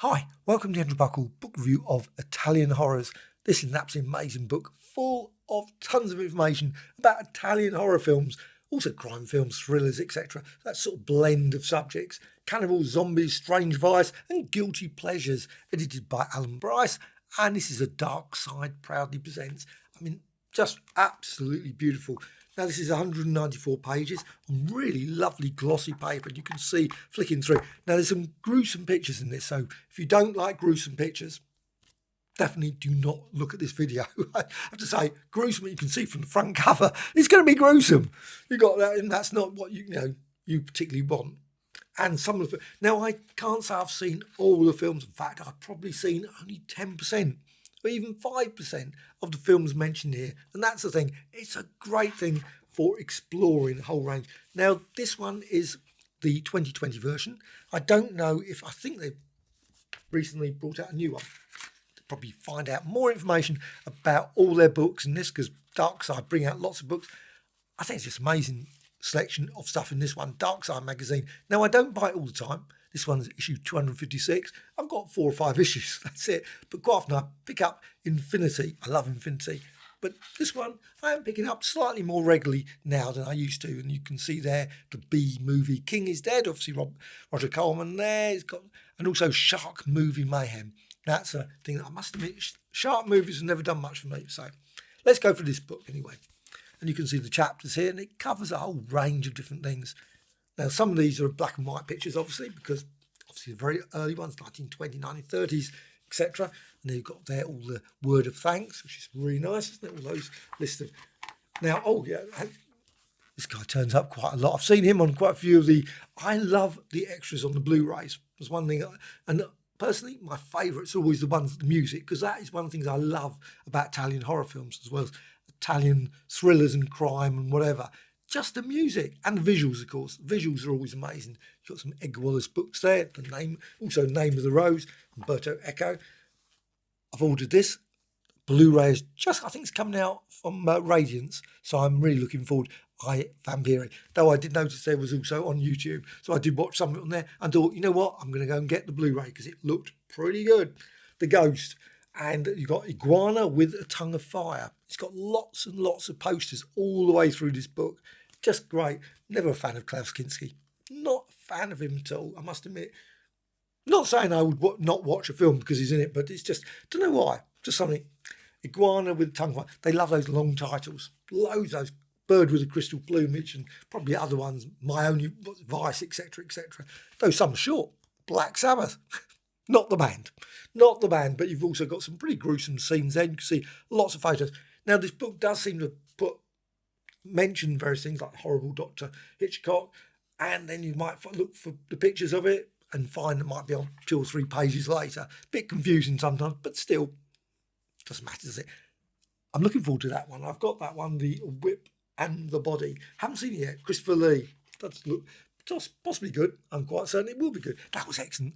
Hi, welcome to Andrew Buckle book review of Italian horrors. This is an absolutely amazing book full of tons of information about Italian horror films, also crime films, thrillers, etc. That sort of blend of subjects. Cannibals, zombies, strange vice and guilty pleasures, edited by Allan, Bryce. And this is a DarkSide proudly presents. Just absolutely beautiful. Now, this is 194 pages on really lovely glossy paper. You can see flicking through. Now, there's some gruesome pictures in this. So if you don't like gruesome pictures, definitely do not look at this video. I have to say, gruesome, you can see from the front cover, it's going to be gruesome. You got that, and that's not what you particularly want. And some of the, now I can't say I've seen all the films. In fact, I've probably seen only 10%. Or even 5% of the films mentioned here. And that's the thing. It's a great thing for exploring the whole range. Now, this one is the 2020 version. I don't know if, I think they've recently brought out a new one. They'll probably find out more information about all their books in this, because DarkSide bring out lots of books. I think it's just amazing selection of stuff in this one, DarkSide magazine. Now, I don't buy it all the time. This one's issue 256. I've got 4 or 5 issues, that's it. But quite often I pick up Infinity. I love Infinity. But this one I am picking up slightly more regularly now than I used to. And you can see there the B movie King is Dead. Obviously Roger Coleman there. And also Shark Movie Mayhem. That's a thing that I must admit, shark movies have never done much for me. So let's go for this book anyway. And you can see the chapters here, and it covers a whole range of different things. Now, some of these are black and white pictures, obviously, because obviously the very early ones, 1920s, 1930s, etc. And then you've got there all the word of thanks, which is really nice, isn't it? All those lists of... Now, this guy turns up quite a lot. I've seen him on quite a few of the... I love the extras on the Blu-rays. There's one thing... And personally, my favourite's always the ones, the music, because that is one of the things I love about Italian horror films, as well as Italian thrillers and crime and whatever. Just the music and the visuals, of course. Visuals are always amazing. You've got some Edgar Wallace books there. The name, also Name of the Rose, Umberto Eco. I've ordered this. Blu-ray is just, I think it's coming out from Radiance. So I'm really looking forward. Vampiri. Though I did notice there was also on YouTube. So I did watch some of it on there and thought, you know what? I'm going to go and get the Blu-ray because it looked pretty good. The Ghost. And you've got Iguana with a Tongue of Fire. It's got lots and lots of posters all the way through this book. Just great. Never a fan of Klaus Kinski. Not a fan of him at all, I must admit. Not saying I would not watch a film because he's in it, but it's just, don't know why. Just something. Iguana with a Tongue of Fire. They love those long titles. Loads of those. Bird with a Crystal Plumage and probably other ones. My Only Vice, etc., etc. Though some are short. Black Sabbath. Not the band, but you've also got some pretty gruesome scenes there. You can see lots of photos. Now, this book does seem to mention various things like Horrible Dr. Hitchcock, and then you might look for the pictures of it and find it might be on 2 or 3 pages later. Bit confusing sometimes, but still, doesn't matter, does it? I'm looking forward to that one. I've got that one, The Whip and the Body. Haven't seen it yet. Christopher Lee. Does look possibly good. I'm quite certain it will be good. That was excellent.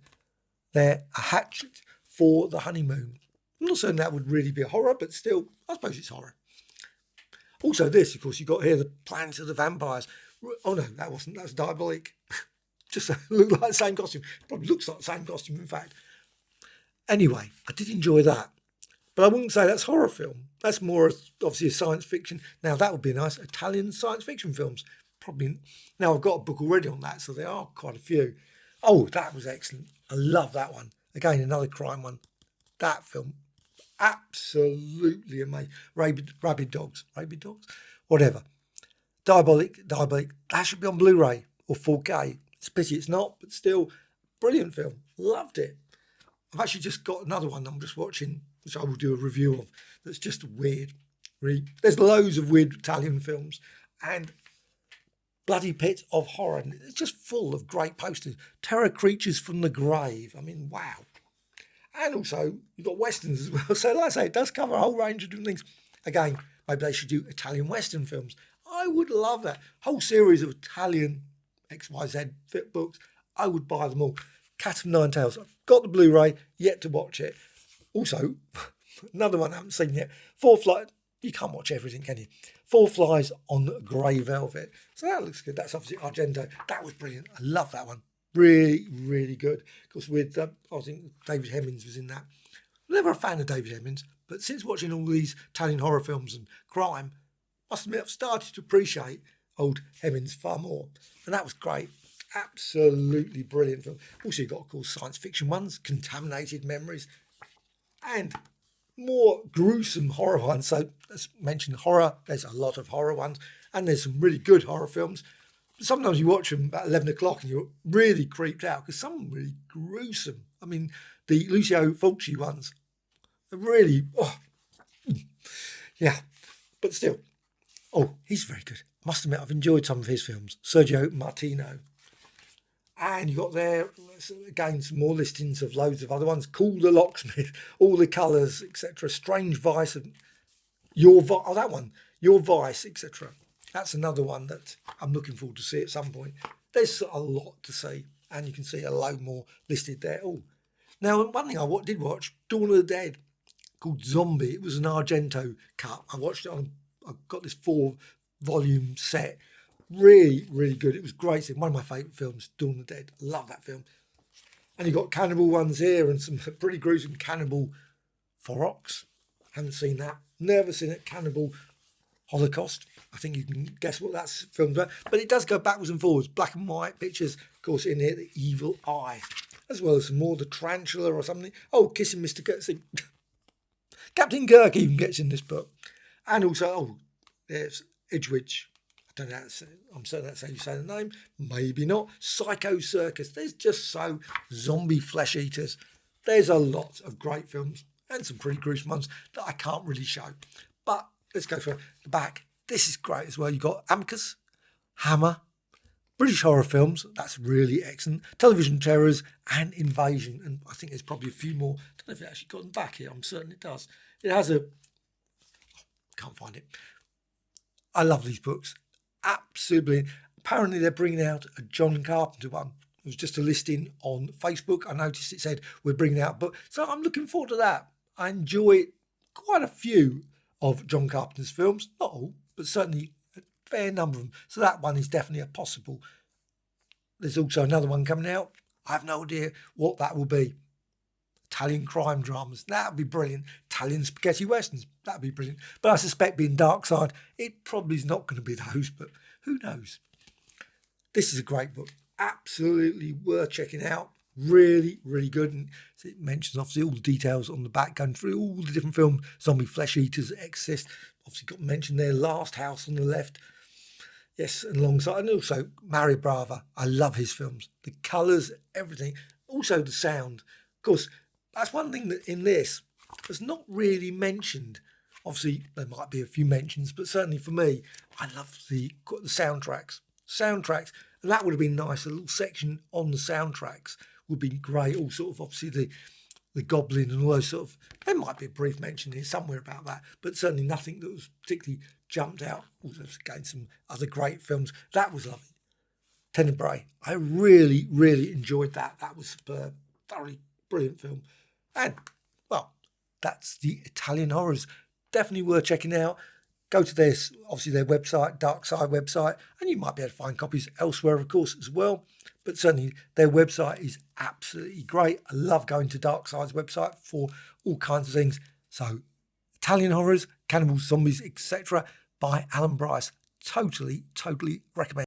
They're a hatchet for the honeymoon. I'm not saying that would really be a horror, but still, I suppose it's horror. Also this, of course, you got here, The Planet of the Vampires. Oh no, that wasn't, that was Diabolic. Just looked like the same costume. Probably looks like the same costume, in fact. Anyway, I did enjoy that. But I wouldn't say that's horror film. That's more, obviously, a science fiction. Now, that would be nice. Italian science fiction films. Probably. Now, I've got a book already on that, so there are quite a few. Oh, that was excellent. I love that one. Again, another crime one. That film, absolutely amazing. Rabid dogs, whatever. Diabolic. That should be on Blu-ray or 4K. It's a pity it's not, but still, brilliant film. Loved it. I've actually just got another one I'm just watching, which I will do a review of. That's just weird. Really, there's loads of weird Italian films, and Bloody Pit of Horror. And it's just full of great posters. Terror Creatures from the Grave. I mean, wow. And also, you've got Westerns as well. So like I say, it does cover a whole range of different things. Again, maybe they should do Italian Western films. I would love that. Whole series of Italian XYZ fit books. I would buy them all. Cat of Nine Tails. I've got the Blu-ray, yet to watch it. Also, another one I haven't seen yet. You can't watch everything, can you? 4 Flies on Grey Velvet. So that looks good. That's obviously Argento. That was brilliant. I love that one. Really, really good. Of course, with I think David Hemmings was in that. Never a fan of David Hemmings, but since watching all these Italian horror films and crime, must admit I've started to appreciate old Hemmings far more, and that was great. Absolutely brilliant film. Also, you've got, of course, science fiction ones, Contaminated Memories, and more gruesome horror ones. So let's mention horror. There's a lot of horror ones, and there's some really good horror films. But sometimes you watch them about 11 o'clock and you're really creeped out because some are really gruesome. I mean, the Lucio Fulci ones are really, yeah, but still. Oh, he's very good. I must admit, I've enjoyed some of his films. Sergio Martino. And you got there, again, some more listings of loads of other ones. Call the Locksmith, All the Colours, etc. Strange Vice, that one, Your Vice, etc. That's another one that I'm looking forward to see at some point. There's a lot to see, and you can see a load more listed there. Oh, now one thing I did watch, Dawn of the Dead, called Zombie. It was an Argento cut. I watched it I got this 4-volume set. Really, really good. It was great. One of my favourite films, Dawn of the Dead. Love that film. And you've got cannibal ones here and some pretty gruesome Cannibal Ferox. Haven't seen that. Never seen it. Cannibal Holocaust. I think you can guess what that film's about. But it does go backwards and forwards. Black and white pictures. Of course, in here, The Evil Eye. As well as some more, The Tarantula or something. Oh, Kissing Mr. Kirk. Captain Kirk even gets in this book. And also, there's Edgewitch. I don't know, I'm certain that's how you say the name. Maybe not. Psycho Circus. There's just so zombie flesh eaters. There's a lot of great films and some pretty gruesome ones that I can't really show. But let's go for the back. This is great as well. You've got Amicus, Hammer, British horror films. That's really excellent. Television terrors and Invasion. And I think there's probably a few more. I don't know if it actually got them back here. I'm certain it does. It has can't find it. I love these books. Absolutely. Apparently they're bringing out a John Carpenter one. It was just a listing on Facebook. I noticed it said we're bringing out a book. So I'm looking forward to that. I enjoy quite a few of John Carpenter's films. Not all, but certainly a fair number of them. So that one is definitely a possible. There's also another one coming out. I have no idea what that will be. Italian crime dramas. That would be brilliant. Italian spaghetti westerns. That would be brilliant. But I suspect being DarkSide, it probably is not going to be those, but who knows? This is a great book. Absolutely worth checking out. Really, really good. And it mentions obviously all the details on the back, going through all the different film zombie flesh eaters that exist. Obviously got mentioned there, Last House on the left. Yes, and alongside, and also Mario Brava. I love his films. The colours, everything. Also the sound. Of course, that's one thing that in this was not really mentioned. Obviously, there might be a few mentions, but certainly for me, I love the soundtracks. And that would have been nice. A little section on the soundtracks would be great. All sort of, obviously, the Goblin and all those sort of, there might be a brief mention here somewhere about that, but certainly nothing that was particularly jumped out. Also, again, some other great films. That was lovely. Tenebrae. I really, really enjoyed that. That was superb. Thoroughly brilliant film. And, well, that's the Italian horrors. Definitely worth checking out. Go to their website, DarkSide website, and you might be able to find copies elsewhere, of course, as well. But certainly their website is absolutely great. I love going to DarkSide's website for all kinds of things. So, Italian horrors, cannibals, zombies, etc. by Allan Bryce. Totally recommend.